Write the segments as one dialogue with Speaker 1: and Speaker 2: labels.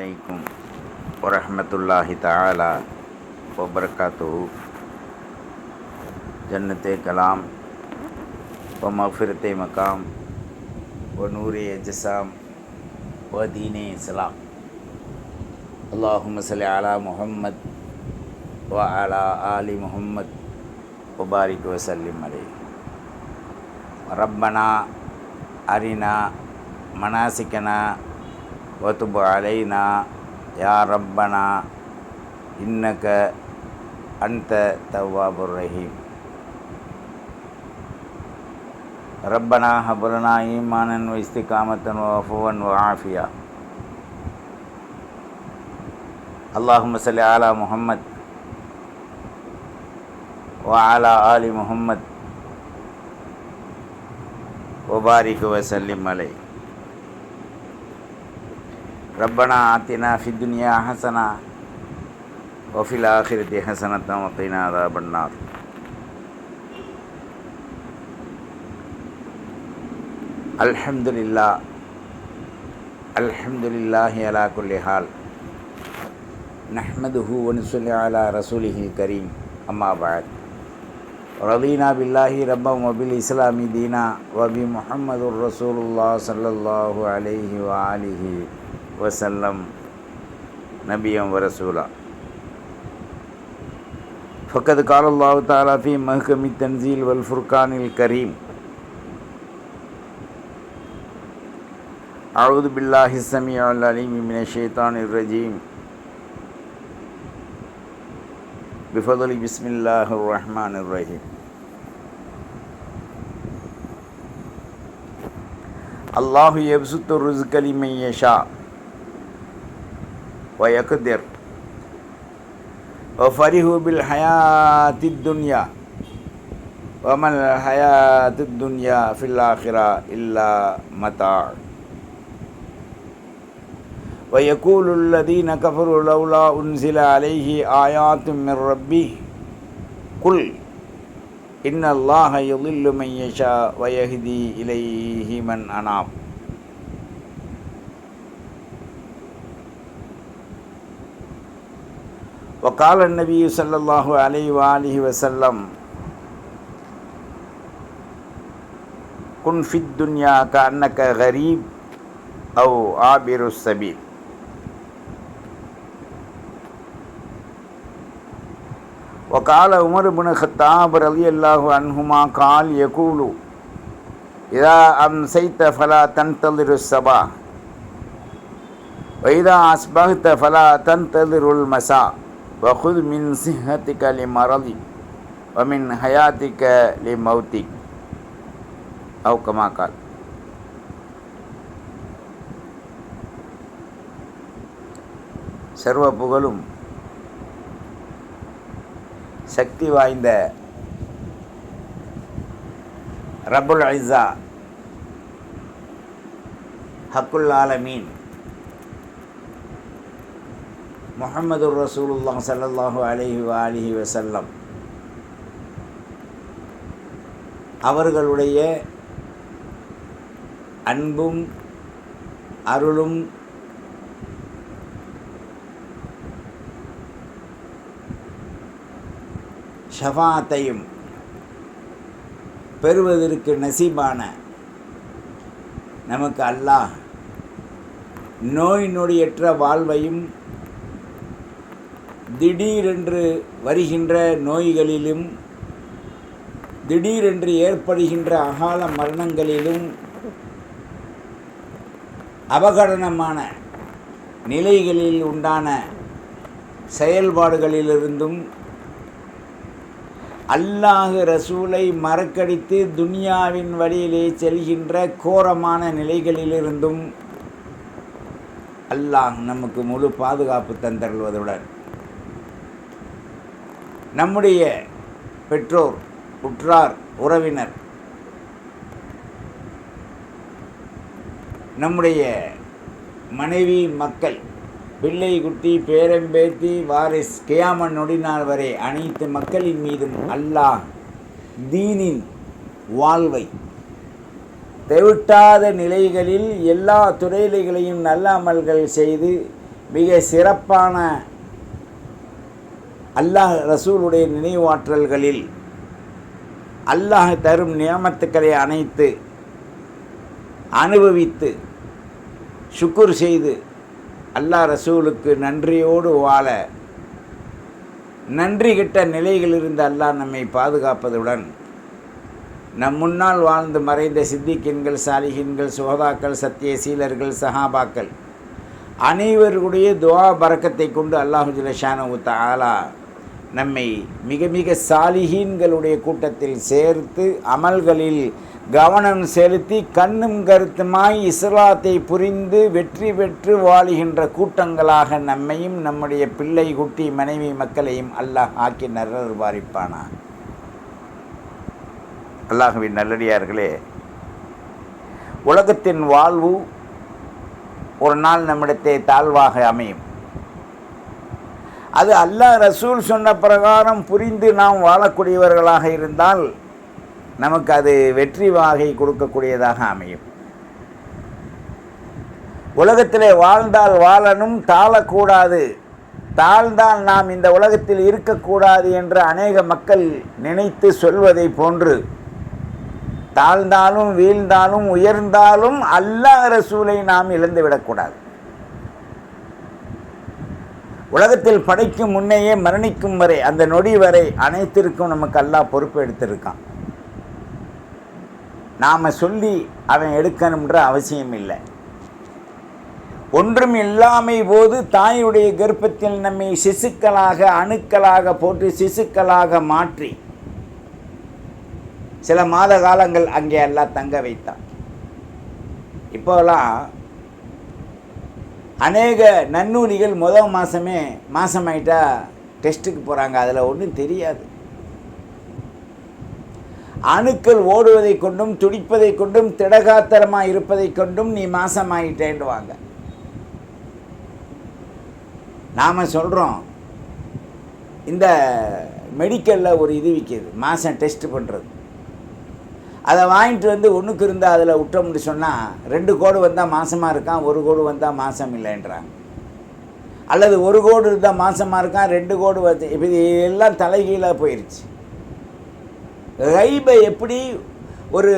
Speaker 1: அலைக்கும் வரஹ்மத்துல்லாஹி தஆலா வபரகாத்துஹு. ஜன்னத்தே கலாம் வ மஃபிரத்தே மகாம் வ நூரே ஜஸாம் வ தீனே இஸ்லாம். அல்லாஹும்ம ஸல்லி அலா முஹம்மத் வ அலா ஆலி முஹம்மத் வ பாரிக் வ ஸல்லிம் அலைஹி. ரப்பனா அரினா மனாசிக்கனா வதுப் அலைனா யா ரப்பனா இன்னக அன்த தவ்வாபுர் ரஹீம். ரப்பனா ஹப்லனா ஈமானன் வ இஸ்திகாமத்தன் வ அஃபுவன் வ ஆஃபியா. அல்லாஹும்ம ஸல்லி அலா முஹம்மத் வ அலா ஆலி முஹம்மத் வ பாரிக் வ ஸல்லிம் அலைஹி. ரப்பனா ஆத்தினா ஃபித் துன்யா ஹஸனா வ ஃபில் ஆখিরাতি ஹஸனத்தன் வ கினா அஸாபன் நார். அல்ஹம்துலில்லாஹ் அல்ஹம்துலில்லாஹி அலா குல்லி ஹால் நஹ்மதுஹு வ நுஸல்லி அலா ரசூலிஹில் கரீம். அம்மா பஅத். ரதீனா பில்லாஹி ரப்பன் வ பில் இஸ்லாமி தீனா வ பி முஹம்மதுர் ரசூலுல்லாஹ் ஸல்லல்லாஹு அலைஹி வ ஆலிஹி வசல்லம் நபியம் வ ரசூலா. ஃபக்கத் கால அல்லாஹு தஆலா ஃபீ மஹ்கமித் தன்ஸீல் வல் ஃபுர்கானில் கரீம். அஊது பில்லாஹி ஸமீஉல் அலீம் மினஷ் ஷைத்தானிர் ரஜீம். பிஃதலி பிஸ்மில்லாஹிர் ரஹ்மானிர் ரஹீம். அல்லாஹு யப்சுத்து ரிஸ்க லிமன் யஷா வ யக்திர் வ ஃபரிஹு பில் ஹயாத்தித் துன்யா வ மல் ஹயாத்துத் துன்யா ஃபில் ஆখিরা இல்லா மதா. வ யகூலுல் லதீன கஃபரு லவ்லா உன்ஸில அலைஹி ஆயாத்தும் மிர் ரப்பிஹ் குல் இன்னல்லாஹ யுதில்லு மன் யஷா வ யஹ்தி இலைஹி மன் அனாப். وقال النبي صلى الله عليه وآله وسلم كن في الدنيا كأنك غريب أو عابر السبيل. وقال عمر بن الخطاب رضي الله عنهما قال يقول إذا أمسيت فلا تنتظر الصباح وإذا أصبحت فلا تنتظر المساء وخذ من صحتك لمرضك ومن حياتك لموتك أو كما قال. சர்வ புகழும் சக்தி வாய்ந்த ரப்புல் இஸ்ஸா ஹக்குல் ஆலமீன் முஹம்மதுர் ரசூலுல்லாஹ் ஸல்லல்லாஹு அலைஹி வ ஆலிஹி வஸல்லம் அவர்களுடைய அன்பும் அருளும் ஷஃபாஅத்தையும் பெறுவதற்கு நசீபான நமக்கு அல்லாஹ் நோய் நொடியற்ற வாழ்வையும் திடீரென்று வருகின்ற நோய்களிலும் திடீரென்று ஏற்படுகின்ற அகால மரணங்களிலும் அபகடனமான நிலைகளில் உண்டான செயல்பாடுகளிலிருந்தும் அல்லாஹ் ரசூலை மறக்கடித்து துனியாவின் வழியிலே செல்கின்ற கோரமான நிலைகளிலிருந்தும் அல்லாஹ் நமக்கு முழு பாதுகாப்பு தந்தருள்வதுடன் நம்முடைய பெற்றோர் உற்றார் உறவினர் நம்முடைய மனைவி மக்கள் பிள்ளை குட்டி பேரம்பேத்தி வாரிஸ் கியாமத் நொடி நாள் வரை அனைத்து மக்களின் மீதும் அல்லாஹ் தீனின் வாழ்வை தெவிட்டாத நிலைகளில் எல்லா துறைகளையும் நல்ல அமல்கள் செய்து மிக சிறப்பான அல்லாஹ் ரசூலுடைய நினைவாற்றல்களில் அல்லாஹ் தரும் நியமத்துக்களை அனைத்து அனுபவித்து ஷுக்குர் செய்து அல்லாஹ் ரசூலுக்கு நன்றியோடு வாழ நன்றி கெட்ட நிலைகளிலிருந்து அல்லாஹ் நம்மை பாதுகாப்பதுடன் நம் முன்னால் வாழ்ந்து மறைந்த சித்திகின்கள், சாலிஹின்கள், சுஹதாக்கள், சத்திய சீலர்கள், சஹாபாக்கள் அனைவருடைய துஆ பரக்கத்தை கொண்டு அல்லாஹு ஜல்ல ஷானஹு தஆலா நம்மை மிக மிக சாலிஹீன்களுடைய கூட்டத்தில் சேர்த்து அமல்களில் கவனம் செலுத்தி கண்ணும் கருத்துமாய் இஸ்லாத்தை புரிந்து வெற்றி பெற்று வாழுகின்ற கூட்டங்களாக நம்மையும் நம்முடைய பிள்ளை குட்டி மனைவி மக்களையும் அல்லாஹ் ஆக்கி நல்வாரிப்பானா. அல்லாஹ்வின் நல்லடியார்களே, உலகத்தின் வாழ்வு ஒரு நாள் நம்மிடத்தை தாழ்வாக அமையும். அது அல்லாஹ் ரசூல் சொன்ன பிரகாரம் புரிந்து நாம் வாழக்கூடியவர்களாக இருந்தால் நமக்கு அது வெற்றி வாகை கொடுக்கக்கூடியதாக அமையும். உலகத்திலே வாழ்ந்தால் வாழணும், தாழக்கூடாது, தாழ்ந்தால் நாம் இந்த உலகத்தில் இருக்கக்கூடாது என்று அநேக மக்கள் நினைத்து சொல்வதை போன்று தாழ்ந்தாலும் வீழ்ந்தாலும் உயர்ந்தாலும் அல்லாஹ் ரசூலை நாம் இழந்துவிடக்கூடாது. உலகத்தில் படைக்கும் முன்னையே மரணிக்கும் வரை, அந்த நொடி வரை அனைத்திற்கும் நமக்கு அல்லாஹ் பொறுப்பு எடுத்திருக்கான். நாம் சொல்லி அவன் எடுக்கணுன்ற அவசியம் இல்லை. ஒன்றும் இல்லாமை போது தாயுடைய கர்ப்பத்தில் நம்மை சிசுக்களாக அணுக்களாக போட்டு சிசுக்களாக மாற்றி சில மாத காலங்கள் அங்கே எல்லாம் தங்க வைத்தான். இப்போலாம் அநேக நன்னூலிகள் மாதமாயிட்டா டெஸ்ட்டுக்கு போகிறாங்க. அதில் ஒன்றும் தெரியாது. அணுக்கள் ஓடுவதை கொண்டும் துடிப்பதை கொண்டும் திடகாத்திரமாக இருப்பதை கொண்டும் நீ மாசமாயிட்டேன்டுவாங்க. நாம் சொல்கிறோம், இந்த மெடிக்கலில் ஒரு இது விற்கிது, மாதம் டெஸ்ட் பண்ணுறது. அதை வாங்கிட்டு வந்து ஒன்றுக்கு இருந்தால் அதில் விட்டோம்னு சொன்னால் 2 கோடு வந்தால் மாதமாக இருக்கான், 1 கோடு வந்தால் மாதம் இல்லைன்றாங்க. அல்லது 1 கோடு இருந்தால் மாதமாக இருக்கான், 2 கோடு வந்து இப்போ எல்லாம் தலைகீழாக போயிடுச்சு. கைபை எப்படி ஒரு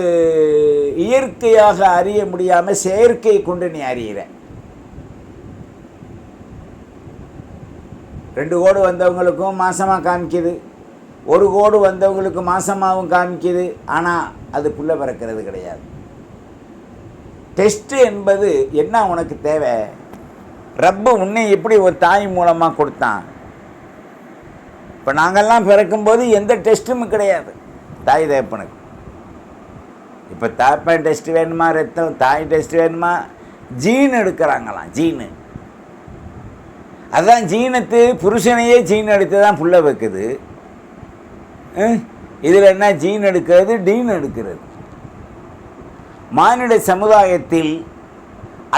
Speaker 1: இயற்கையாக அறிய முடியாமல் செயற்கை கொண்டு நீ அறிகிற. 2 கோடு வந்தவங்களுக்கும் மாதமாக காமிக்குது, 1 கோடு வந்தவங்களுக்கு மாதமாகவும் காமிக்குது. ஆனால் அது புள்ள பிறக்கிறது கிடையாது. டெஸ்ட்டு என்பது என்ன உனக்கு தேவை? ரப்பு உன்னை எப்படி ஒரு தாய் மூலமாக கொடுத்தான். இப்போ நாங்கள்லாம் பிறக்கும்போது எந்த டெஸ்ட்டும் கிடையாது தாய் தகப்பனுக்கு. இப்போ தாப்பன் டெஸ்ட் வேணுமா, ரத்தம் தாய் டெஸ்ட் வேணுமா, ஜீன் எடுக்கிறாங்களாம். ஜீனு அதுதான் ஜீனத்து புருஷனையே ஜீன் எடுத்து தான் புள்ள வைக்குது. இதில் என்ன ஜீன் எடுக்கிறது, டீன் எடுக்கிறது. மானிட சமுதாயத்தில்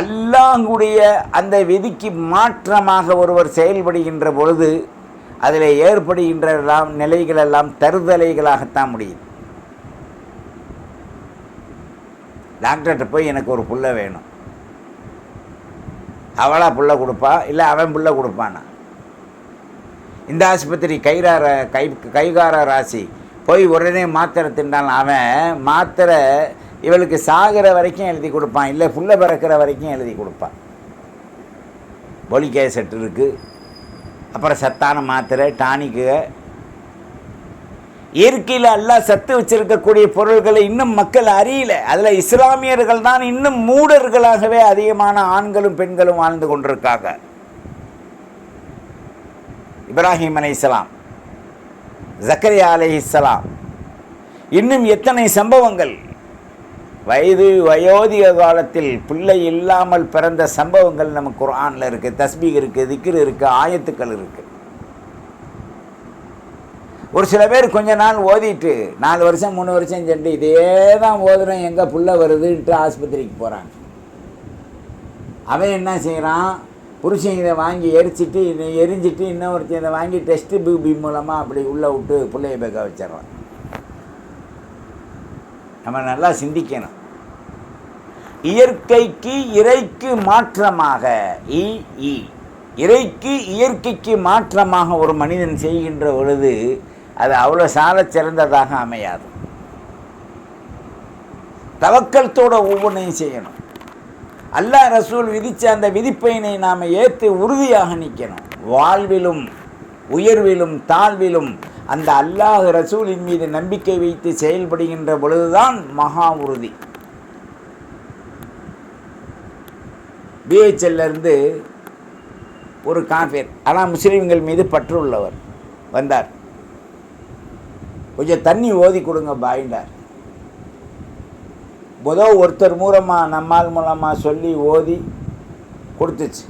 Speaker 1: அல்லாஹ்வுடைய அந்த விதிக்கு மாற்றமாக ஒருவர் செயல்படுகின்ற பொழுது அதில் ஏற்படுகின்ற நிலைகளெல்லாம் தருதலைகளாகத்தான் முடியுது. டாக்டர்கிட்ட போய் எனக்கு ஒரு புள்ள வேணும், அவளா புள்ள கொடுப்பா இல்லை அவன் புள்ள கொடுப்பானா? இந்த ஆஸ்பத்திரி கைகார ராசி போய் உடனே மாத்திரை தின்றாலும் அவன் மாத்திரை இவளுக்கு சாகிற வரைக்கும் எழுதி கொடுப்பான், இல்லை புள்ள பிறக்கிற வரைக்கும் எழுதி கொடுப்பான். பொலிகே செட்டு இருக்குது, அப்புறம் சத்தான மாத்திரை, டானிக்கு. இயற்கையில் எல்லாம் சத்து வச்சிருக்கக்கூடிய பொருள்களை இன்னும் மக்கள் அறியல. அதில் இஸ்லாமியர்கள் தான் இன்னும் மூடர்களாகவே அதிகமான ஆண்களும் பெண்களும் வாழ்ந்து கொண்டிருக்காங்க. இப்ராஹிம் அலைஹிஸ்ஸலாம், ஜக்கரியா அலைஹிஸ்ஸலாம், இன்னும் எத்தனை சம்பவங்கள். வயோதிக காலத்தில் பிள்ளை இல்லாமல் பிறந்த சம்பவங்கள் நமக்கு குர்ஆனில் இருக்குது. தஸ்பீக் இருக்குது, திக்ர் இருக்குது, ஆயத்துக்கள் இருக்குது. ஒரு சில பேர் கொஞ்ச நாள் ஓதிட்டு 4 வருஷம் 3 வருஷம் சென்று இதே தான் ஓதுறோம், எங்கே புள்ள வருதுன்ட்டு ஆஸ்பத்திரிக்கு போகிறாங்க. அவன் என்ன செய்கிறான், புருஷன் இதை வாங்கி எரிஞ்சிட்டு இன்னொருத்தன் இதை வாங்கி டெஸ்ட்டு பிபி மூலமாக அப்படி உள்ளே விட்டு பிள்ளைய பேக்க வச்சிடறான். நம்ம நல்லா சிந்திக்கணும். இயற்கைக்கு இறைக்கு மாற்றமாக இயற்கைக்கு மாற்றமாக ஒரு மனிதன் செய்கின்ற பொழுது அது அவ்வளோ சால சிறந்ததாக அமையாது. தவக்கல்தோட ஒவ்வொன்றையும் செய்யணும். அல்லாஹ் ரசூல் விதித்த அந்த விதிப்பையினை நாம் ஏற்று உறுதியாக நிற்கணும். வாழ்விலும் உயர்விலும் தாழ்விலும் அந்த அல்லாஹ் ரசூலின் மீது நம்பிக்கை வைத்து செயல்படுகின்ற பொழுதுதான் மகா உறுதி. பிஹெச்எல்லிருந்து ஒரு காஃபிர், ஆனால் முஸ்லீம்கள் மீது பற்று உள்ளவர் வந்தார். கொஞ்சம் தண்ணி ஓதி கொடுங்க பாயிண்டார். ஒருத்தர் மூலமாக நம்மால் மூலமாக சொல்லி ஓதி கொடுத்துச்சு.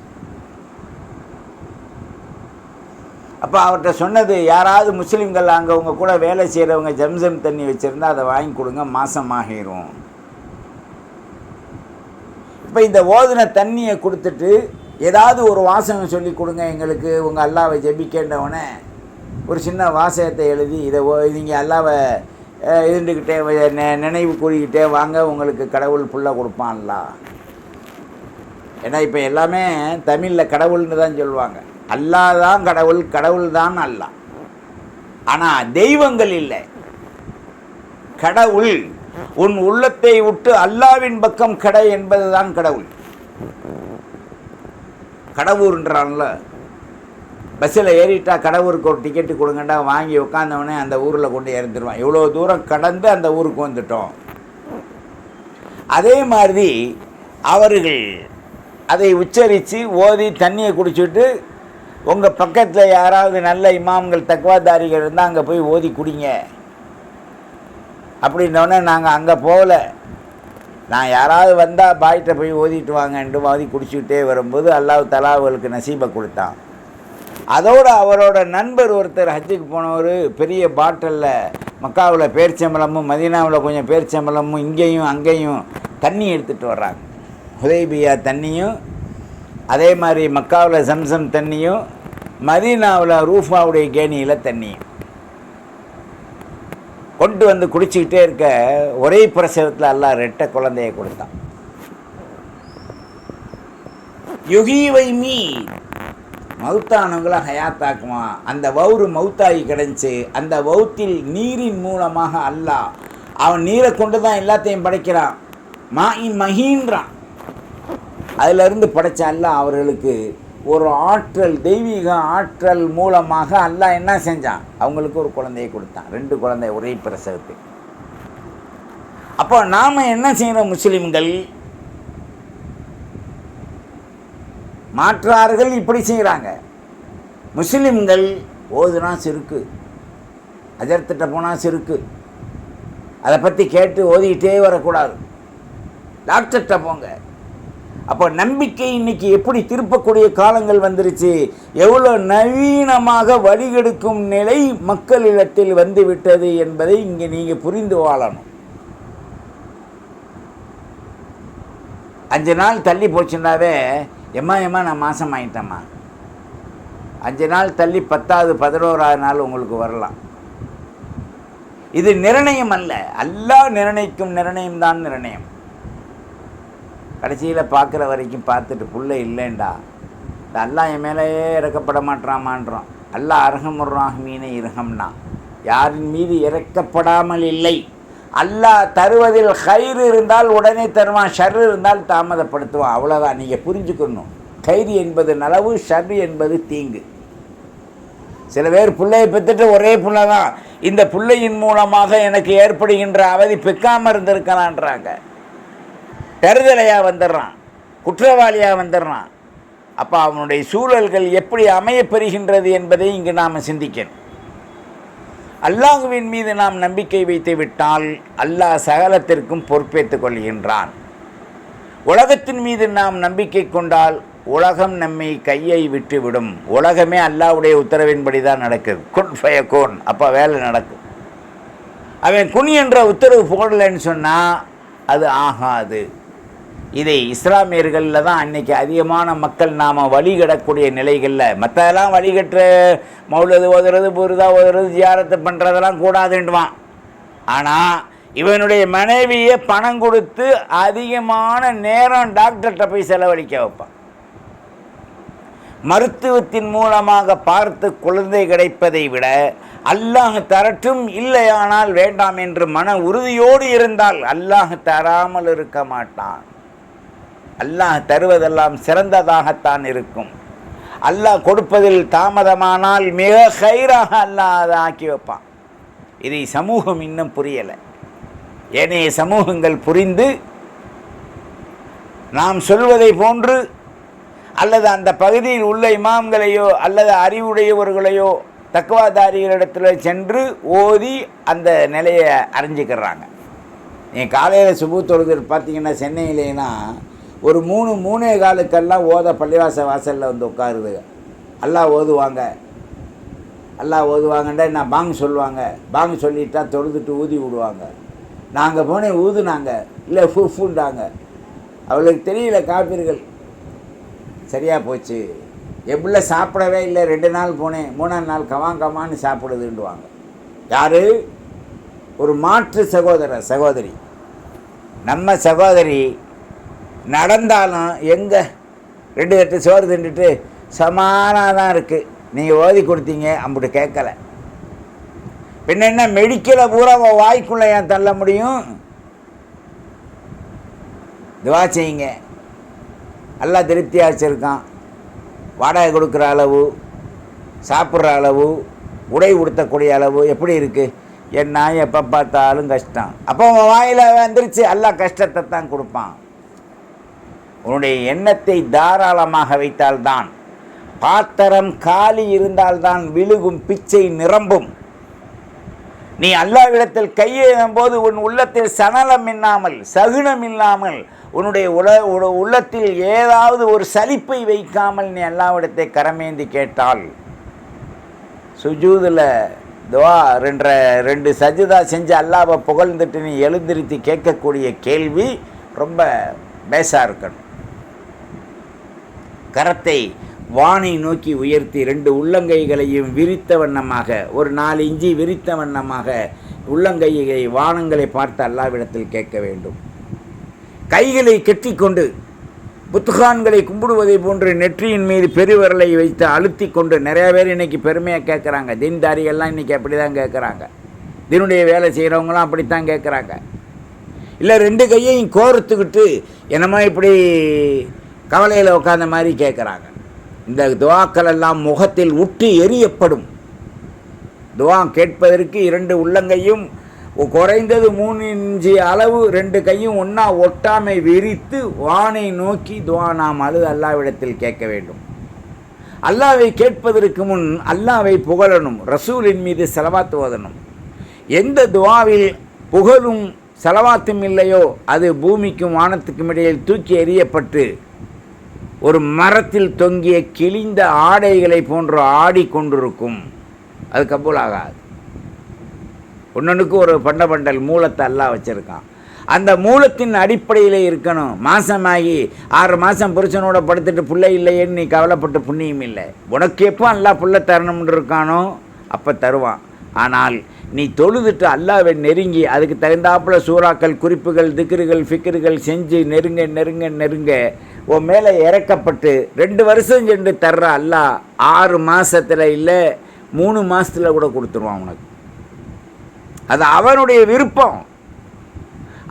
Speaker 1: அப்போ அவர்கிட்ட சொன்னது, யாராவது முஸ்லீம்கள் அங்கே உங்கள் கூட வேலை செய்கிறவங்க ஜம்சம் தண்ணி வச்சுருந்தா அதை வாங்கி கொடுங்க, மாசமாகிரும். இப்போ இந்த ஓதின தண்ணியை கொடுத்துட்டு ஏதாவது ஒரு வாசகம் சொல்லி கொடுங்க எங்களுக்கு, உங்கள் அல்லாவை ஜெபிக்கின்றவனே ஒரு சின்ன வாசகத்தை எழுதி இதை நீங்கள் அல்லாவை இருந்துக்கிட்டே நினைவு கூறிக்கிட்டே வாங்க, உங்களுக்கு கடவுள் புள்ள கொடுப்பான்ல. ஏன்னா இப்போ எல்லாமே தமிழில் கடவுள்னு தான் சொல்லுவாங்க. அல்லாஹ் தான் கடவுள், கடவுள் தான் அல்லாஹ். ஆனால் தெய்வங்கள் இல்லை. கடவுள் உன் உள்ளத்தை விட்டு அல்லாவின் பக்கம் கடை என்பது தான் கடவுள். கடவுள்ன்றான்ல, பஸ்ஸில் ஏறிட்டா கடவுருக்கு ஒரு டிக்கெட்டு கொடுங்கண்டா வாங்கி உட்காந்தவனே அந்த ஊரில் கொண்டு இறந்துடுவான். இவ்வளோ தூரம் கடந்து அந்த ஊருக்கு வந்துட்டோம். அதே மாதிரி அவர்கள் அதை உச்சரித்து ஓதி தண்ணியை குடிச்சுட்டு, உங்கள் பக்கத்தில் யாராவது நல்ல இமாம்கள் தக்வாதாரிகள் இருந்தால் அங்கே போய் ஓதி குடிங்க அப்படின்னோடனே நாங்கள் அங்கே போகல. நான் யாராவது வந்தால் பாய்கிட்ட போய் ஓதிட்டு வாங்கன்ட்டு ஓதி குடிச்சுக்கிட்டே வரும்போது அல்லாஹ் தஆலா அவர்களுக்கு நசீபை கொடுத்தான். அதோடு அவரோட நண்பர் ஒருத்தர் ஹஜ்ஜுக்கு போனவர் பெரிய பாட்டிலில் மக்காவில் பேரிச்சம்பழமும் மதீனாவில் கொஞ்சம் பேரிச்சம்பழமும் இங்கேயும் அங்கேயும் தண்ணி எடுத்துகிட்டு வர்றாங்க. ஹுதைபியா தண்ணியும், அதே மாதிரி மக்காவில் சம்சம் தண்ணியும், மதீனாவில் ரூஃபாவுடைய கேணியில் தண்ணியும் கொண்டு வந்து குடிச்சிக்கிட்டே இருக்க ஒரே பிரசவத்தில் அல்லாஹ் 2 குழந்தையை கொடுத்தான். யுகீவை மீ மௌத்தானவங்கள ஹயாத்தாக்குமா. அந்த வவுறு மௌத்தாகி கிடந்துச்சு. அந்த வவுத்தில் நீரின் மூலமாக அல்லாஹ் அவன் நீரை கொண்டு தான் எல்லாத்தையும் படைக்கிறான். மஹீன்றான். அதிலிருந்து படைச்ச அல்லாஹ் அவர்களுக்கு ஒரு ஆற்றல், தெய்வீக ஆற்றல் மூலமாக அல்லாஹ் என்ன செஞ்சான், அவங்களுக்கு ஒரு குழந்தையை கொடுத்தான். 2 குழந்தை ஒரே பிரசவத்துக்கு. அப்போ நாம் என்ன செய்கிறோம்? முஸ்லிம்கள் மாற்றார்கள் இப்படி செய்கிறாங்க. முஸ்லிம்கள் ஓதுனா சிறுக்கு, அஜர்த்திட்ட போனால் சிறுக்கு, அதை பற்றி கேட்டு ஓதிக்கிட்டே வரக்கூடாது, டாக்டர்கிட்ட போங்க. அப்போ நம்பிக்கை இன்னைக்கு எப்படி திருப்பக்கூடிய காலங்கள் வந்துருச்சு. எவ்வளோ நவீனமாக வழிகெடுக்கும் நிலை மக்களிடத்தில் வந்துவிட்டது என்பதை இங்கே நீங்கள் புரிந்து வாழணும். 5 நாள் தள்ளி போச்சுன்னாவே எம்மா நான் மாதம் ஆகிட்டேம்மா. 5 நாள் தள்ளி 10வது 11வது நாள் உங்களுக்கு வரலாம். இது நிர்ணயம் அல்ல, அல்லாஹ் நிர்ணயிக்கும் நிர்ணயம் தான் நிர்ணயம். கடைசியில் பார்க்குற வரைக்கும் பார்த்துட்டு புள்ள இல்லைண்டா, இந்த அல்லாஹ் என் மேலேயே இறக்கப்பட மாட்டாமான்றோம். அல்லாஹ் அர்ஹமுர் ராஹிமீனை இரஹம்னா, யாரின் மீது இறக்கப்படாமல் இல்லை. அல்லாஹ் தருவதில் ஹைர் இருந்தால் உடனே தருவான், ஷர் இருந்தால் தாமதப்படுத்துவான். அவ்வளோதான். நீங்கள் புரிஞ்சுக்கணும். ஹைர் என்பது நலவு, ஷர் என்பது தீங்கு. சில பேர் பிள்ளையை பெற்றுட்டு ஒரே பிள்ளை தான், இந்த பிள்ளையின் மூலமாக எனக்கு ஏற்படுகின்ற அவதி பெக்காமல் இருந்திருக்கலான்றாங்க. தருதலையாக வந்துடுறான், குற்றவாளியாக வந்துடுறான். அப்போ அவனுடைய சூழல்கள் எப்படி அமையப்பெறுகின்றது என்பதை இங்கு நாம் சிந்திக்கணும். அல்லாஹ்வின் மீது நாம் நம்பிக்கை வைத்து விட்டால் அல்லாஹ் சகலத்திற்கும் பொறுப்பேற்றுக் கொள்கின்றான். உலகத்தின் மீது நாம் நம்பிக்கை கொண்டால் உலகம் நம்மை கையை விட்டுவிடும். உலகமே அல்லாஹ்வுடைய உத்தரவின்படி தான் நடக்குது. குன் ஃபயகூன், அப்போ வேலை நடக்கும். அவன் குன் என்ற உத்தரவு போடலைன்னு சொன்னால் அது ஆகாது. இதை இஸ்லாமியர்களில் தான் அன்றைக்கி அதிகமான மக்கள் நாம் வழிகடக்கூடிய நிலைகளில், மற்றதெல்லாம் வழிகட்டுற மௌலது ஓதுறது, புருதா ஓதுறது, ஜியாரத்தை பண்ணுறதெல்லாம் கூடாதுன்றான். ஆனால் இவனுடைய மனைவியை பணம் கொடுத்து அதிகமான நேரம் டாக்டர்கிட்ட போய் செலவழிக்க வைப்பான். மருத்துவத்தின் மூலமாக பார்த்து குழந்தை கிடைப்பதை விட அல்லாஹ் தரட்டும், இல்லையானால் வேண்டாம் என்று மன உறுதியோடு இருந்தால் அல்லாஹ் தராமல் இருக்க மாட்டான். அல்லாஹ் தருவதெல்லாம் சிறந்ததாகத்தான் இருக்கும். அல்லாஹ் கொடுப்பதில் தாமதமானால் மிக ஹைராக அல்லாஹ் அதை ஆக்கி வைப்பான். இதை சமூகம் இன்னும் புரியலை. ஏனைய சமூகங்கள் புரிந்து நாம் சொல்வதை போன்று அல்லது அந்த பகுதியில் உள்ள இமாம்களையோ அல்லது அறிவுடையவர்களையோ தக்குவாதாரிகளிடத்தில் சென்று ஓதி அந்த நிலையை அறிஞ்சிக்கிறாங்க. நீங்கள் காலையில் சுபு தொழுது பார்த்தீங்கன்னா சென்னையிலேனா ஒரு 3-3:15 ஓத பள்ளிவாசல் வாசலில் வந்து உட்காருதுங்க. அல்லாஹ் ஓதுவாங்கண்டா நான் பாங்கு சொல்லுவாங்க. பாங்கு சொல்லிட்டா தொழுதுட்டு ஊதி விடுவாங்க. நாங்கள் போனேன் ஊதுனாங்க, இல்லை ஃபுண்டாங்க. அவளுக்கு தெரியல காப்பீர்கள். சரியாக போச்சு. எப்படில சாப்பிடவே இல்லை. 2 நாள் போனேன், 3ஆம் நாள் கமான்னு சாப்பிடுதுன்டுவாங்க. யார்? ஒரு மாற்று சகோதரி. நம்ம சகோதரி நடந்தாலும் எங்கே 2 தட்டு சோறு தின்னுட்டு சமானாக தான் இருக்குது. நீங்கள் ஓதி கொடுத்தீங்க, அம்பிட்டு கேட்கலை. பின்ன என்ன மெடிக்கலை பூரா வாய்க்குள்ளே ஏன் தள்ள முடியும்? துவா செய்யுங்க. எல்லாம் திருப்தியாக வச்சுருக்கான். வாடகை கொடுக்குற அளவு, சாப்பிட்ற அளவு, உடை உடுத்தக்கூடிய அளவு எப்படி இருக்குது? என்ன எப்போ பார்த்தாலும் கஷ்டம். அப்போ உங்கள் வாயில் வந்துருச்சு, எல்லாம் கஷ்டத்தை தான் கொடுப்பான். உன்னுடைய எண்ணத்தை தாராளமாக வைத்தால்தான், பாத்திரம் காலி இருந்தால்தான் விழுகும் பிச்சை நிரம்பும். நீ அல்லாஹ்விடத்தில் கையேறும் போது உன் உள்ளத்தில் சணலம் இல்லாமல், சகுனம் இல்லாமல், உன்னுடைய உள்ளத்தில் ஏதாவது ஒரு சலிப்பை வைக்காமல் நீ அல்லாஹ்விடத்தை கரமேந்தி கேட்டால், சுஜூதில் துவா 2 சஜிதா செஞ்சு அல்லாஹ்வை புகழ்ந்துட்டு நீ எழுந்திருத்தி கேட்கக்கூடிய கேள்வி ரொம்ப பேஸாக இருக்கணும். கரத்தை வானை நோக்கி உயர்த்தி 2 உள்ளங்கைகளையும் விரித்த வண்ணமாக, ஒரு 4 இஞ்சி விரித்த வண்ணமாக உள்ளங்கையை வானங்களை பார்த்து அல்லாஹ்விடத்தில் கேட்க வேண்டும். கைகளை கெட்டிக்கொண்டு புத்துகான்களை கும்பிடுவதை போன்று நெற்றியின் மீது பெருவிரலை வைத்து அழுத்தி கொண்டு, நிறையா பேர் இன்றைக்கி பெருமையாக கேட்குறாங்க. தீன்தாரிகள்லாம் இன்றைக்கி அப்படி தான் கேட்குறாங்க. தீனுடைய வேலை செய்கிறவங்களாம் அப்படித்தான் கேட்குறாங்க. இல்லை 2 கையையும் கோர்த்துக்கிட்டு என்னமோ இப்படி கவலையில் உட்காந்த மாதிரி கேட்குறாங்க. இந்த துவாக்கள் எல்லாம் முகத்தில் உட்டி எரியப்படும். துவா கேட்பதற்கு 2 உள்ளங்கையும் குறைந்தது 3 இன்ச்சு அளவு 2 கையும் ஒன்றா ஒட்டாமை விரித்து வானை நோக்கி துவா நாம் அல்லாஹ்விடத்தில் கேட்க வேண்டும். அல்லாஹ்வை கேட்பதற்கு முன் அல்லாஹ்வை புகழணும், ரசூலின் மீது ஸலவாத் ஓதணும். எந்த துவாவில் புகழும் ஸலவாத்தும் இல்லையோ அது பூமிக்கும் வானத்துக்கும் இடையில் தூக்கி எறியப்பட்டு ஒரு மரத்தில் தொங்கிய கிழிந்த ஆடைகளை போன்று ஆடிக்கொண்டிருக்கும். அது கபூல் ஆகாது. ஒன்னொன்றுக்கு ஒரு பண்டல் மூலத்தை அல்லாஹ் வச்சுருக்கான். அந்த மூலத்தின் அடிப்படையில் இருக்கணும். மாதமாகி 6 மாதம் புருஷனோட படுத்துட்டு பிள்ளை இல்லையேன்னு நீ கவலைப்பட்டு புண்ணியம் இல்லை. உனக்கு எப்போ அல்லாஹ் புள்ள தரணும்னு இருக்கானோ அப்போ தருவான். ஆனால் நீ தொழுதுட்டு அல்லாஹ்வை நெருங்கி அதுக்கு தகுந்தாப்புல சூறாக்கள், குறிப்புகள், திக்ருகள், ஃபிக்ருகள் செஞ்சு நெருங்க உன் மேலே இறக்கப்பட்டு 2 வருஷம் சென்று தர்ற அல்லாஹ் 6 மாதத்தில் இல்லை 3 மாதத்தில் கூட கொடுத்துருவான் உனக்கு. அது அவனுடைய விருப்பம்.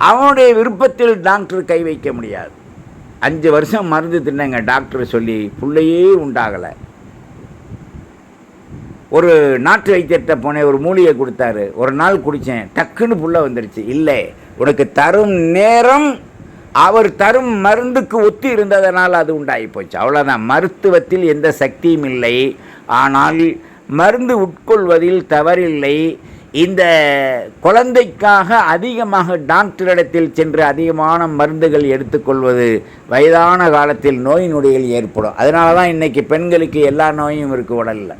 Speaker 1: அவனுடைய விருப்பத்தில் டாக்டர் கை வைக்க முடியாது. 5 வருஷம் மருந்து தின்னங்க டாக்டர் சொல்லி பிள்ளையே உண்டாகலை. ஒரு நாட்டு வைத்தியர்கிட்ட போனேன், ஒரு மூலிகை கொடுத்தாரு. ஒரு நாள் குடித்தேன், டக்குன்னு புள்ள வந்துடுச்சு. இல்லை, உனக்கு தரும் நேரம் அவர் தரும் மருந்துக்கு ஒத்து இருந்ததனால் அது உண்டாகி போச்சு. அவ்வளோதான். மருத்துவத்தில் எந்த சக்தியும் இல்லை. ஆனால் மருந்து உட்கொள்வதில் தவறில்லை. இந்த குழந்தைக்காக அதிகமாக டாக்டரிடத்தில் சென்று அதிகமான மருந்துகள் எடுத்துக்கொள்வது வயதான காலத்தில் நோய் நொடிகள் ஏற்படும். அதனால தான் இன்றைக்கி பெண்களுக்கு எல்லா நோயும் இருக்குது உடலில்.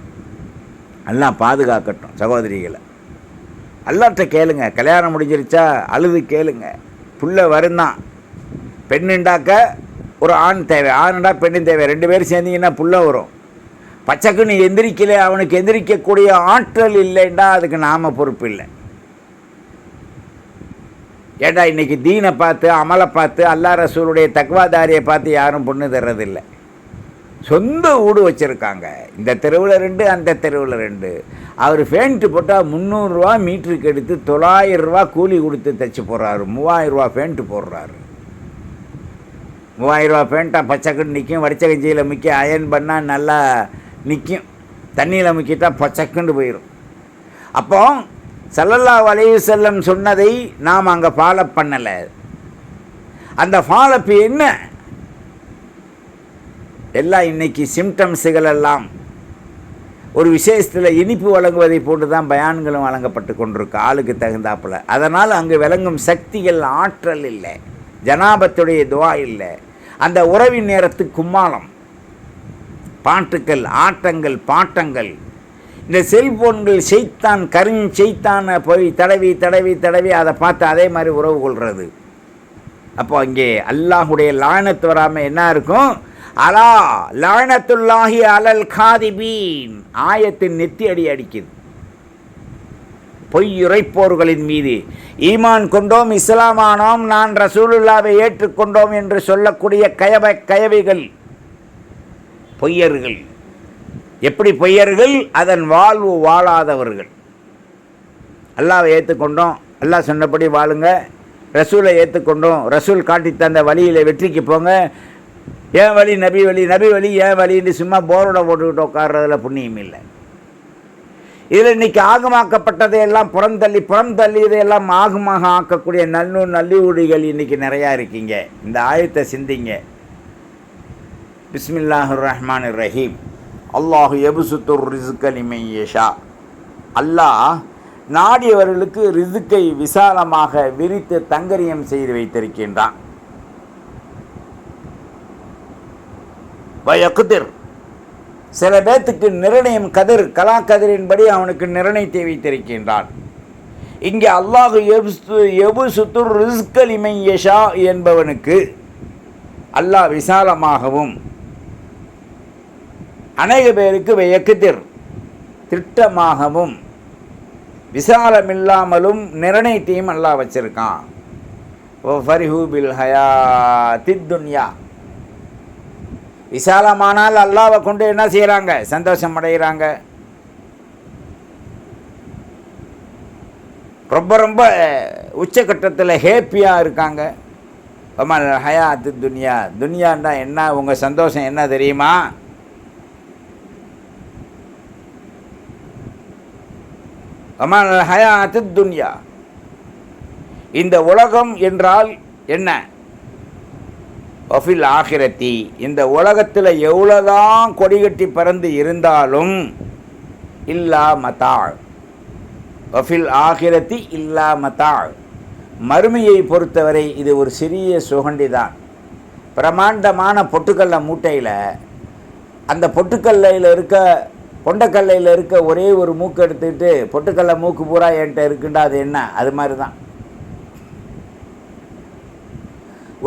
Speaker 1: எல்லாம் பாதுகாக்கட்டும் சகோதரிகளை. அல்லாட்ட கேளுங்க. கல்யாணம் முடிஞ்சிருச்சா அழுது கேளுங்க. புள்ள வருந்தான். பெண்ணுண்டாக்க ஒரு ஆண் தேவை, ஆணுண்டா பெண்ணும் தேவை. 2 பேரும் சேர்ந்தீங்கன்னா புள்ள வரும். பச்சைக்குன்னு எந்திரிக்கலை, அவனுக்கு எந்திரிக்கக்கூடிய ஆற்றல் இல்லைண்டா அதுக்கு நாம் பொறுப்பு இல்லை. ஏண்டா இன்றைக்கி தீனை பார்த்து, அமலை பார்த்து, அல்லாஹ் ரசூலுடைய தக்வாதாரியை பார்த்து யாரும் பொண்ணு தர்றதில்லை. சொந்த வீடு வச்சுருக்காங்க. இந்த தெருவில் 2, அந்த தெருவில் 2. அவர் ஃபேண்ட்டு போட்டால் 300 ரூபா மீட்டருக்கு எடுத்து 900 ரூபா கூலி கொடுத்து தைச்சி போடுறாரு. 3000 ரூபா ஃபேண்ட்டு போடுறாரு. 3000 ரூபா ஃபேண்ட்டாக பச்சைக்குன்னு நிற்கும். வடிச்ச கஞ்சியில் முக்கி அயன் பண்ணால் நல்லா நிற்கும். தண்ணியில் முக்கிட்டா பச்சைக்குண்டு போயிடும். அப்போ ஸல்லல்லாஹு அலைஹி வஸல்லம் சொன்னதை நாம் அங்கே ஃபாலோ பண்ணலை. அந்த ஃபாலோப் என்ன? எல்லாம் இன்றைக்கி சிம்டம்ஸுகள் எல்லாம் ஒரு விசேஷத்தில் இனிப்பு வழங்குவதை போட்டு தான் பயான்களும் வழங்கப்பட்டு கொண்டிருக்கு ஆளுக்கு தகுந்தாப்பில். அதனால் அங்கு விளங்கும் சக்திகள், ஆற்றல் இல்லை, ஜனாபத்துடைய துவா இல்லை. அந்த உறவின் நேரத்துக்கு கும்மாளம், பாட்டுக்கள், ஆட்டங்கள், பாட்டங்கள். இந்த செல்ஃபோன்கள் செய்தான் செய்தான போய் தடவி தடவி தடவி அதை பார்த்து அதே மாதிரி உறவு கொள்வது. அப்போ அங்கே அல்லாஹுடைய லானத்து வராமல் என்ன இருக்கும்? அலா லானத்துல்லாஹி அலல் காதிபீன். ஆயத்தின் நெத்தி அடி அடிக்குது. பொய்யுரைப்போர்களின் மீது. ஈமான் கொண்டோம், இஸ்லாமானோம், நான் ரசூலுல்லாவை ஏற்றுக்கொண்டோம் என்று சொல்லக்கூடிய கயவைகள் பொய்யர்கள். எப்படி பொய்யர்கள்? அதன் வாழ்வு வாழாதவர்கள். அல்லாவை ஏற்றுக்கொண்டோம், அல்லாஹ் சொன்னபடி வாழுங்க, ரசூலை ஏற்றுக்கொண்டோம், ரசூல் காட்டி தந்த வழியில் வெற்றிக்கு போங்க, ஏன் வழி நபி வழி, நபி வழி ஏன் வழின்னு சும்மா போரோட போட்டுக்கிட்டு உட்கார்றதுல புண்ணியம் இல்லை. இதில் இன்றைக்கி ஆகமாக்கப்பட்டதையெல்லாம் புறந்தள்ளி இதையெல்லாம் ஆகமாக ஆக்கக்கூடிய நல்லூடிகள் இன்றைக்கி நிறையா இருக்கீங்க. இந்த ஆயத்தை சிந்திங்க. பிஸ்மில்லாஹிர் ரஹ்மானிர் ரஹீம். அல்லாஹு யப்சுத்துர் ரிஸ்க லிமன் யஷா. அல்லாஹ் நாடியவர்களுக்கு ரிஸ்கை விசாலமாக விரித்து தங்கரியம் செய்து வைத்திருக்கின்றான். வயக்குதிர், சில பேத்துக்கு நிர்ணயம் கலாக்கதிரின்படி அவனுக்கு நிர்ணயத்தை வைத்திருக்கின்றான். இங்கே அல்லாஹு யப்சுத்துர் ரிஸ்க லிமன் யஷா என்பவனுக்கு அல்லாஹ் விசாலமாகவும், அநேக பேருக்கு வயக்குதிர் திட்டமாகவும், விசாலமில்லாமலும் நிர்ணயத்தையும் அல்லாஹ் வச்சிருக்கான். ஃபரிஹு பில் ஹயாத்தித் துன்யா. விசாலமானால் அல்லாவை கொண்டு என்ன செய்கிறாங்க? சந்தோஷம் அடைகிறாங்க. ரொம்ப ரொம்ப உச்சக்கட்டத்தில் ஹேப்பியாக இருக்காங்க. அமல் ஹயாத்து துன்யா. துன்யான்னா என்ன? உங்கள் சந்தோஷம் என்ன தெரியுமா? அமல் ஹயாத்து துன்யா. இந்த உலகம் என்றால் என்ன? வஃபில் ஆகிரத்தி. இந்த உலகத்தில் எவ்வளோதான் கொடிகட்டி பறந்து இருந்தாலும் இல்லா மதாள். வஃபில் ஆகிரத்தி இல்லா மதாள். மறுமையை பொறுத்தவரை இது ஒரு சிறிய சுகண்டி தான். பிரமாண்டமான பொட்டுக்கல்ல மூட்டையில் அந்த கொண்டக்கல்லையில் இருக்க ஒரே ஒரு மூக்கு எடுத்துக்கிட்டு பொட்டுக்கல்ல மூக்கு பூரா என்கிட்ட இருக்குண்டா அது என்ன? அது மாதிரி தான்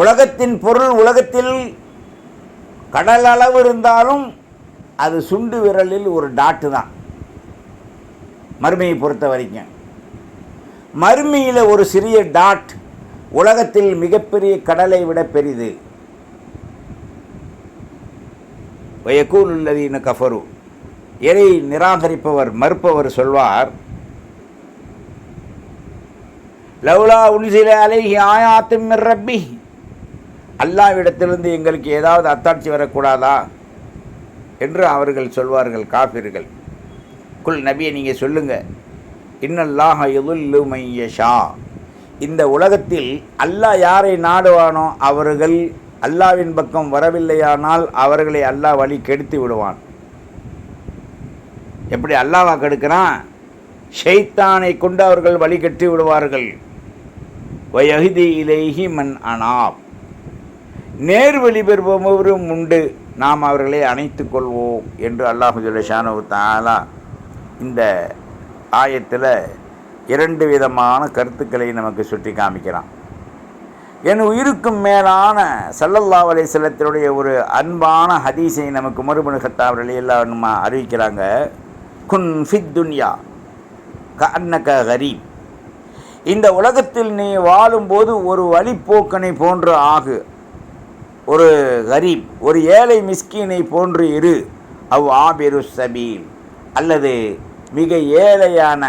Speaker 1: உலகத்தின் பொருள். உலகத்தில் கடல் அளவு இருந்தாலும் அது சுண்டு விரலில் ஒரு டாட்டு தான் மறுமையை பொறுத்த வரைக்கும். மறுமையில் ஒரு சிறிய டாட் உலகத்தில் மிகப்பெரிய கடலை விட பெரிது. வயக்கூலுல்லதீன கஃபரு. இறை நிராகரிப்பவர், மறுப்பவர் சொல்வார், லவ்லா உன்சில அலைஹி ஆயாத்தும் மிர் ரப்பி. அல்லாஹ்விடத்திலிருந்து எங்களுக்கு ஏதாவது அத்தாட்சி வரக்கூடாதா என்று அவர்கள் சொல்வார்கள், காஃபிர்கள். குல், நபியை நீங்கள் சொல்லுங்கள், இன்னல்லாஹ யதுல்லு மன் யஷா. இந்த உலகத்தில் அல்லாஹ் யாரை நாடுவானோ அவர்கள் அல்லாஹ்வின் பக்கம் வரவில்லையானால் அவர்களை அல்லாஹ் வழி கெடுத்து விடுவான். எப்படி அல்லாஹ்வா கெடுக்கிறான்? ஷைத்தானை கொண்டு அவர்கள் வழி கெட்டு விடுவார்கள். வயஹ்தி இலைஹி மன் அனாப். நேர்வழி பெறுபவரும் உண்டு, நாம் அவர்களை அணைத்துக் கொள்வோம் என்று அல்லாஹு ஜல்ல ஷானஹு தஆலா இந்த ஆயத்தில் 2 விதமான கருத்துக்களை நமக்கு சுட்டி காமிக்கிறான். என் உயிருக்கும் மேலான ஸல்லல்லாஹு அலைஹி வஸல்லத்தினுடைய ஒரு அன்பான ஹதீஸை நமக்கு உமர் இப்னு கத்தாப் ரலியல்லாஹு அன்ஹு அறிவிக்கிறாங்க. குன் ஃபித் துன்யா கஅன்னக கரீப். இந்த உலகத்தில் நீ வாழும்போது ஒரு வழிப்போக்கனை போன்று ஆகு. ஒரு கரீப், ஒரு ஏழை மிஸ்கீனை போன்று இரு. அவ் ஆபிரு சபீல், அல்லது மிக ஏழையான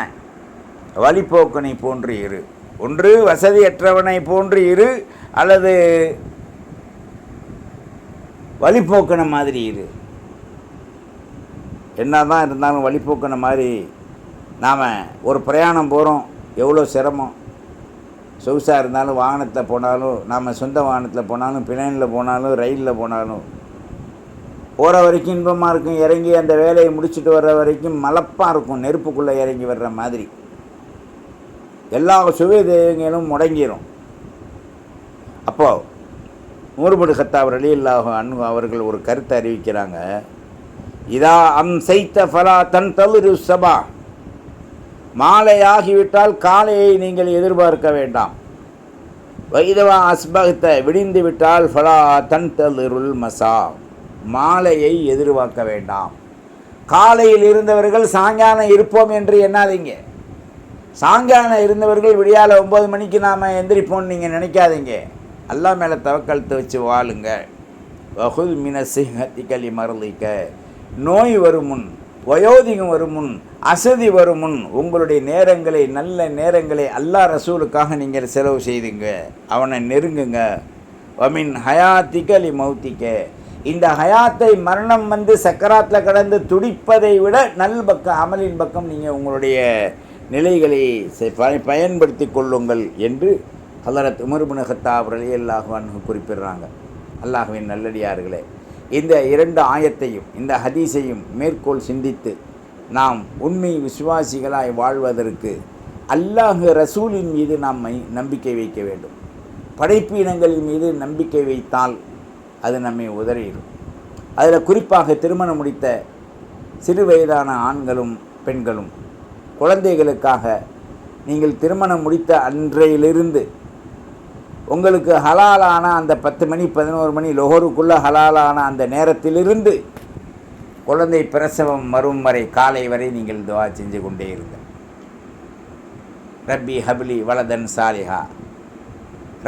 Speaker 1: வழிபோக்கனை போன்று இரு. ஒன்று வசதியற்றவனை போன்று இரு, அல்லது வழிபோக்கனை மாதிரி இரு. என்ன தான் இருந்தாலும் வழிபோக்கனை மாதிரி நாம் ஒரு பிரயாணம் போகிறோம், எவ்வளோ சிரமம். சொகுசாக இருந்தாலும் வாகனத்தில் போனாலும், நாம் சொந்த வாகனத்தில் போனாலும், பிளேனில் போனாலும், ரயிலில் போனாலும் போகிற வரைக்கும் இன்பமாக இருக்கும். இறங்கி அந்த வேலையை முடிச்சுட்டு வர்ற வரைக்கும் மலப்பாக இருக்கும், நெருப்புக்குள்ளே இறங்கி வர்ற மாதிரி. எல்லா சுவை தெய்வங்களும் முடங்கிடும். அப்போது உமர் கத்தாப் ரலியல்லாஹு அன்ஹு அவர்கள் ஒரு கருத்தை அறிவிக்கிறாங்க. இதா அம்சைத்த ஃபலா தன்தலிரு ஸபா, மாலையாகிவிட்டால் காலையை நீங்கள் எதிர்பார்க்க வேண்டாம். வைதவா அஸ்பகத்த, விடிந்து விட்டால் ஃபலா தன்தலிருல் மசா, மாலையை எதிர்பார்க்க வேண்டாம். காலையில் இருந்தவர்கள் சாயங்காலம் இருப்போம் என்று எண்ணாதீங்க. சாயங்காலம் இருந்தவர்கள் விடியால 9 மணிக்கு நாம் எந்திரிப்போம்னு நீங்கள் நினைக்காதீங்க. அல்லாஹ் மேலே தவக்கழுத்து வச்சு வாழுங்க. வஹுல் மின சிஹத்திகலி மரலிக்க, நோய் வரும் முன், வயோதிகம் வரும் முன், அசதி வரும் முன் உங்களுடைய நேரங்களை, நல்ல நேரங்களை அல்லாஹ் ரசூலுக்காக நீங்கள் செலவு செய்துங்க, அவனை நெருங்குங்க. வமின் ஹயாத்திகலி மௌத்திக்க, இந்த ஹயாத்தை மரணம் வந்து சக்கராத்தில் கடந்து துடிப்பதை விட பக்கம் அமலின் பக்கம் நீங்கள் உங்களுடைய நிலைகளை பயன்படுத்தி கொள்ளுங்கள் என்று ஹலரத் உமர் இப்னு கத்தாப் ரலியல்லாஹு அன்ஹு குறிப்பிடுறாங்க. அல்லாஹ்வின் நல்லடியார்களே, இந்த 2 ஆயத்தையும் இந்த ஹதீஸையும் மேற்கோள் சிந்தித்து நாம் உண்மை விசுவாசிகளாய் வாழ்வதற்கு அல்லாஹ் ரசூலின் மீது நாம் நம்பிக்கை வைக்க வேண்டும். படைப்பு இனங்களின் மீது நம்பிக்கை வைத்தால் அது நம்மை உதறிடும். அதில் குறிப்பாக திருமணம் முடித்த சிறு வயதான ஆண்களும் பெண்களும் குழந்தைகளுக்காக நீங்கள் திருமணம் முடித்த அன்றையிலிருந்து உங்களுக்கு ஹலாலான அந்த 10 மணி 11 மணி லொஹருக்குள்ளே ஹலாலான அந்த நேரத்திலிருந்து குழந்தை பிரசவம் வரும் வரை காலை வரை நீங்கள் துவா செஞ்சு கொண்டே இருங்கள். ரப்பி ஹப்லி வலதன் சாலிஹா,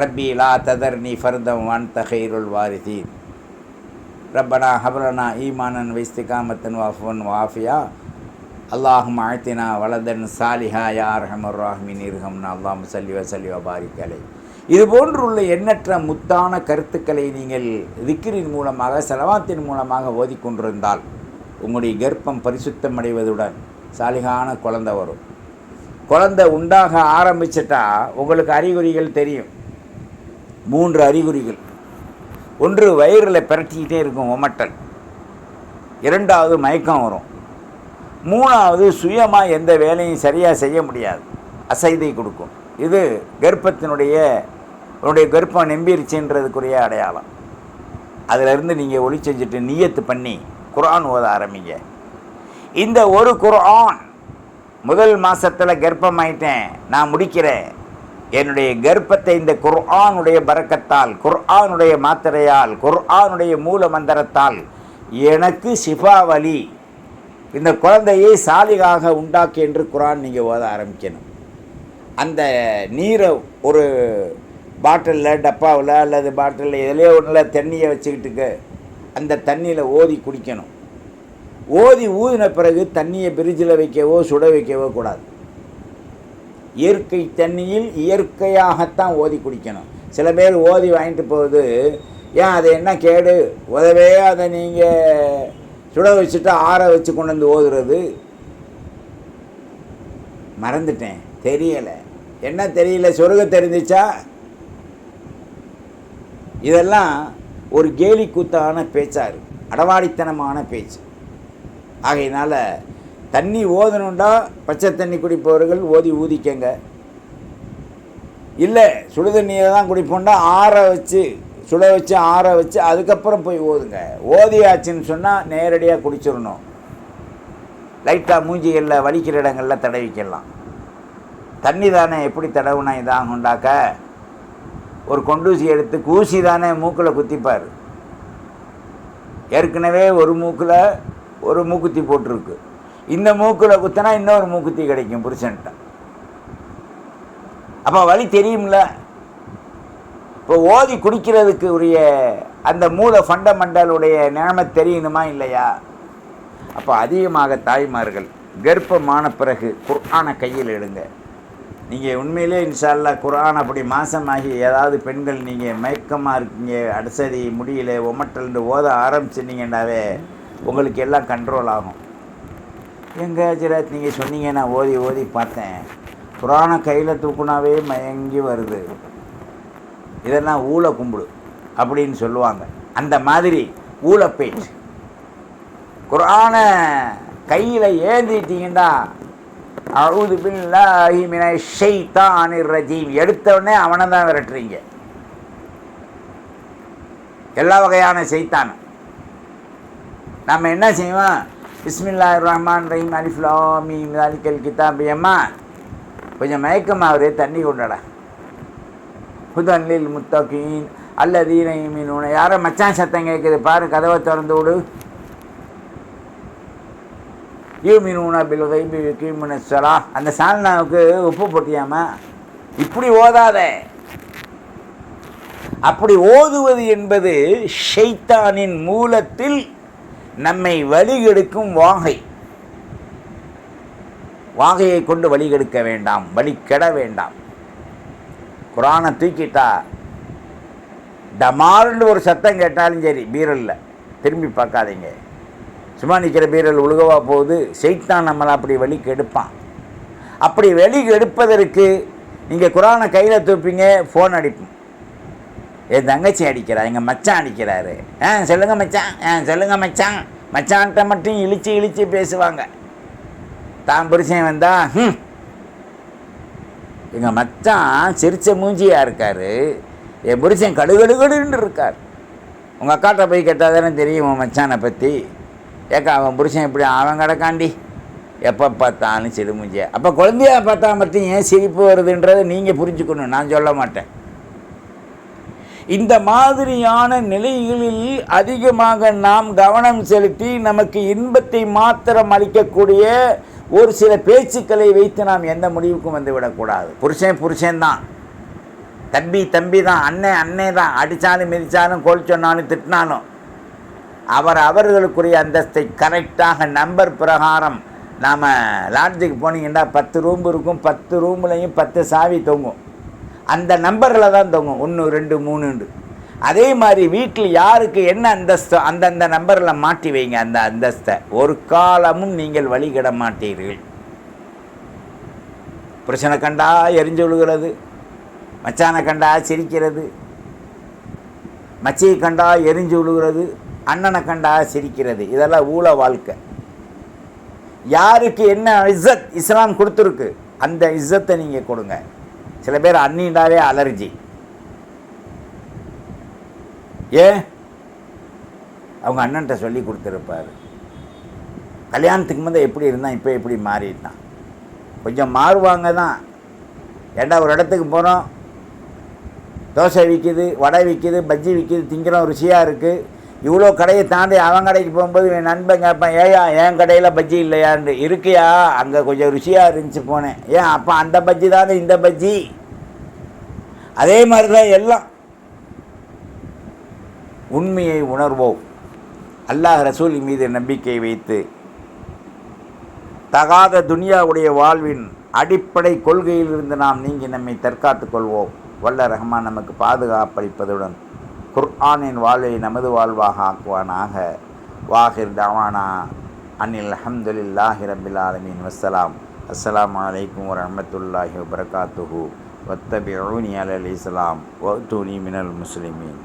Speaker 1: ரப்பி லா ததர்னி ஃபர்தம் வன்த கைருல் வாரிதீன், ரப்பனா ஹப்லனா ஈமானன் வைஸ்திகாமத்தன் வாஃபன் வாஃபியா, அல்லாஹும் ஆழ்த்தினா வலதன் சாலிஹா யா அர்ஹமர் ராஹிமீன் இர்ஹம்னா அல்லாஹும்ம ஸல்லி வ ஸல்லிம் வ பாரிக் அலைஹி. இது போன்றுள்ள எண்ணற்ற முத்தான கருத்துக்களை நீங்கள் திக்ரின் மூலமாக, ஸலவாத்தின் மூலமாக ஓதிக்கொண்டிருந்தால் உங்களுடைய கர்ப்பம் பரிசுத்தம் அடைவதுடன் சாலிகான குழந்தை வரும். குழந்தை உண்டாக ஆரம்பிச்சிட்டா உங்களுக்கு அறிகுறிகள் தெரியும். 3 அறிகுறிகள். ஒன்று, வயிறில் பிரட்டிக்கிட்டே இருக்கும் உமட்டல். 2வது மயக்கம் வரும். 3வது சுயமாக எந்த வேலையும் சரியாக செய்ய முடியாது, அசைதை கொடுக்கும். இது கர்ப்பத்தினுடைய கர்ப்பம் நம்பிருச்சுன்றதுக்குரிய அடையாளம். அதிலிருந்து நீங்கள் ஒளி செஞ்சுட்டு நியத்து பண்ணி குர்ஆன் ஓத ஆரம்பிங்க. இந்த ஒரு குர்ஆன், முதல் மாதத்தில் கர்ப்பமாயிட்டேன், நான் முடிக்கிறேன், என்னுடைய கர்ப்பத்தை இந்த குர்ஆனுடைய பரக்கத்தால், குர்ஆனுடைய மாத்திரையால், குர்ஆனுடைய மூல மந்திரத்தால் எனக்கு ஷிஃபாவலி, இந்த குழந்தையை சாலிகாக உண்டாக்கு என்று குர்ஆன் நீங்கள் ஓத ஆரம்பிக்கணும். அந்த நீரை ஒரு பாட்டிலில், டப்பாவில் அல்லது பாட்டிலில் எதுலேயோ ஒன்றில் தண்ணியை வச்சுக்கிட்டுக்கு அந்த தண்ணியில் ஓதி குடிக்கணும். ஓதி ஊதின பிறகு தண்ணியை பிரிட்ஜில் வைக்கவோ சுட வைக்கவோ கூடாது. இயற்கை தண்ணியில் இயற்கையாகத்தான் ஓதி குடிக்கணும். சில பேர் ஓதி வாங்கிட்டு போகுது, ஏன் அது என்ன கேடு, உதவே அதை நீங்கள் சுட வச்சுட்டு ஆற வச்சு கொண்டு வந்து ஓதுறது. மறந்துட்டேன், தெரியலை, என்ன தெரியல, சொருக தெரிஞ்சிச்சா? இதெல்லாம் ஒரு கேலி கூத்தான பேச்சாரு, அடவாடித்தனமான பேச்சு. ஆகையினால தண்ணி ஓதணுண்டா பச்சை தண்ணி குடிப்பவர்கள் ஓதி ஊதிக்கங்க. இல்லை சுடுதண்ணியில் தான் குடிப்போண்டா ஆற வச்சு, சுட வச்சு ஆற வச்சு அதுக்கப்புறம் போய் ஓதுங்க. ஓதியாச்சுன்னு சொன்னால் நேரடியாக குடிச்சிடணும். லைட்டாக மூஞ்சிகளில் வலிக்கிற இடங்களில் தடவிக்கலாம். தண்ணி தானே, எப்படி தடவுனா இதாகுண்டாக்க? ஒரு கொண்டூசி எடுத்து கூசி தானே மூக்கில் குத்திப்பார். ஏற்கனவே ஒரு மூக்கில் ஒரு மூக்குத்தி போட்டிருக்கு, இந்த மூக்கில் குத்தினா இன்னொரு மூக்குத்தி கிடைக்கும் புருஷன்ட்ட. அப்போ வலி தெரியும்ல. இப்போ ஓதி குடிக்கிறதுக்கு உரிய அந்த மூல ஃபண்டமெண்டலுடைய நிலைமை தெரியணுமா இல்லையா? அப்போ அதிகமாக தாய்மார்கள் கர்ப்பமான பிறகு குர்ஆனை கையில் எடுங்க. நீங்கள் உண்மையிலே இன்ஷா அல்லாஹ் குர்ஆன் அப்படி மாசமாகி ஏதாவது பெண்கள் நீங்கள் மயக்கமாக இருக்கீங்க, அடிசதி முடியல ஒமட்டல்னு ஓத ஆரம்பிச்சிருந்தீங்கன்னாவே உங்களுக்கு எல்லாம் கண்ட்ரோல் ஆகும். எங்கே ஹஜ்ரத் நீங்கள் சொன்னீங்க, நான் ஓதி ஓதி பார்த்தேன், குர்ஆனை கையில் தூக்குனாவே மயங்கி வருது, இதெல்லாம் ஊழ கும்பிடு அப்படின்னு சொல்லுவாங்க. அந்த மாதிரி ஊழ பேச்சு. குர்ஆனை கையில் ஏந்திட்டீங்கன்னா அஊது பில்லாஹி மினஷ் ஷைத்தானிர் ரஜீம், எடுத்தவுடனே அவனை தான் விரட்டுறீங்க. எல்லா வகையான சைத்தான். நம்ம என்ன செய்வோம்? பிஸ்மில்லாஹிர் ரஹ்மான் ரஹீம் அலிஃப் லாம் மீம் ஸாலிகல் கிதாப். அம்மா கொஞ்சம் மயக்கமாக தண்ணி கொண்டடா. ஹுதன் லில் முத்தகீன் அல்லதீன யுமினூன. யாரோ மச்சான் சத்தம் கேட்குது பாரு, கதவை திறந்து விடு. யுமினூன பில் கைபி யுகீமுன ஸலாஹ். அந்த சால்னாவுக்கு உப்பு போட்டியாமா? இப்படி ஓதாத. அப்படி ஓதுவது என்பது ஷைத்தானின் மூலத்தில் நம்மை வழிகெடுக்கும் வாகை. வாகையை கொண்டு வழிகெடுக்க வேண்டாம், வழிகெட வேண்டாம். குர்ஆனை தூக்கிட்டா டமால்னு ஒரு சத்தம் கேட்டாலும் சரி, பீரலில் திரும்பி பார்க்காதீங்க. சும்மா நிற்கிற பீரல் உழுகவா போகுது? ஷைத்தான் நம்மளை அப்படி வழிக்கு எடுப்பான். அப்படி வெளிக்கு எடுப்பதற்கு நீங்கள் குர்ஆனை கையில் தூப்பீங்க, ஃபோன் அடிப்போம். என் தங்கச்சி அடிக்கிறா, எங்கள் மச்சான் அடிக்கிறாரு, சொல்லுங்க மச்சான், சொல்லுங்க மச்சான். மச்சான்கிட்ட மட்டும் இழிச்சு இழிச்சு பேசுவாங்க. தான் புருஷன் வந்தா எங்கள் மச்சான் சிரிச்ச மூஞ்சியாக இருக்கார், என் புருஷன் கடுகடுகடுன்னு இருக்கார். உங்கள் அக்காட்ட போய் கேட்டால் தானே தெரியும் உன் மச்சானை பற்றி. ஏக்கா அவன் புருஷன் இப்படி அவன் கிடக்காண்டி எப்போ பார்த்தாலும் சிறுமூஞ்சியா. அப்போ குழந்தையா பார்த்தா மட்டும் ஏன் சிரிப்பு வருதுன்றதை நீங்கள் புரிஞ்சுக்கணும், நான் சொல்ல மாட்டேன். இந்த மாதிரியான நிலைகளில் அதிகமாக நாம் கவனம் செலுத்தி நமக்கு இன்பத்தை மாத்திரம் அளிக்கக்கூடிய ஒரு சில பேச்சுக்களை வைத்து நாம் எந்த முடிவுக்கும் வந்து விடக்கூடாது. புருஷன் புருஷன்தான், தம்பி தம்பி தான், அண்ணன் அண்ணே தான். அடித்தாலும் மிதித்தாலும் கோல் சொன்னாலும் திட்டினாலும் அவர்களுக்குரிய அந்தஸ்தை கரெக்டாக நம்பர் பிரகாரம். நாம் லாட்ஜுக்கு போனீங்கன்னா 10 ரூம் இருக்கும், 10 ரூம்லையும் 10 சாவி தொங்கும். அந்த நம்பரில் தான் தொங்கும், 1 2 3. அதே மாதிரி வீட்டில் யாருக்கு என்ன அந்தஸ்தோ அந்தந்த நம்பரில் மாட்டி வைங்க. அந்த அந்தஸ்தை ஒரு காலமும் நீங்கள் வழிகிட மாட்டீர்கள். புருஷனை கண்டா எரிஞ்சு விழுகிறது, மச்சானை கண்டா சிரிக்கிறது, மச்சியை கண்டா எரிஞ்சு விழுகிறது, அண்ணனை கண்டா சிரிக்கிறது. இதெல்லாம் ஊழ வாழ்க்கை. யாருக்கு என்ன இஸ்ஸத் இஸ்லாம் கொடுத்துருக்கு அந்த இஸ்ஸத்தை நீங்கள் கொடுங்க. சில பேர் அண்ணிண்டாவே அலர்ஜி. ஏன்? அவங்க அண்ணன்ட்ட சொல்லி கொடுத்துருப்பார். கல்யாணத்துக்கு முந்தைய எப்படி இருந்தான், இப்போ எப்படி மாறிட்டான். கொஞ்சம் மாறுவாங்க தான். ஏண்டா ஒரு இடத்துக்கு போகிறோம், தோசை விற்கிது, வடை விற்கிது, பஜ்ஜி விற்கிது, திங்கிறோம், ருசியாக இருக்குது. இவ்வளோ கடையை தாண்டி அவன் கடைக்கு போகும்போது என் நண்பன் கேட்பேன், ஏயா என் கடையில் பஜ்ஜி இல்லையான்னு. இருக்கியா, அங்கே கொஞ்சம் ருசியாக இருந்துச்சு போனேன். ஏன் அப்போ அந்த பஜ்ஜி தானே இந்த பஜ்ஜி. அதே மாதிரி தான் எல்லாம். உண்மையை உணர்வோம். அல்லாஹ் ரசூல் மீது நம்பிக்கை வைத்து தகாத துனியாவுடைய வாழ்வின் அடிப்படை கொள்கையிலிருந்து நாம் நீங்கி நம்மை தற்காத்துக் கொள்வோம். வல்ல ரஹ்மான் நமக்கு பாதுகாப்பளிப்பதுடன் குர்ஆனின் வாழ்வை நமது வாழ்வாக ஆக்குவானாக. வாஹிர் தவானா அனில் அல்ஹம்துலில்லாஹி ரப்பில் ஆலமீன். வஸ்ஸலாம். அஸ்ஸலாமு அலைக்கும் வரஹ்மத்துல்லாஹி வபரகாத்துஹு. வத்தபிஊனி அலல் இஸ்லாம் வஅத்தூனி மினல் முஸ்லிமீன்.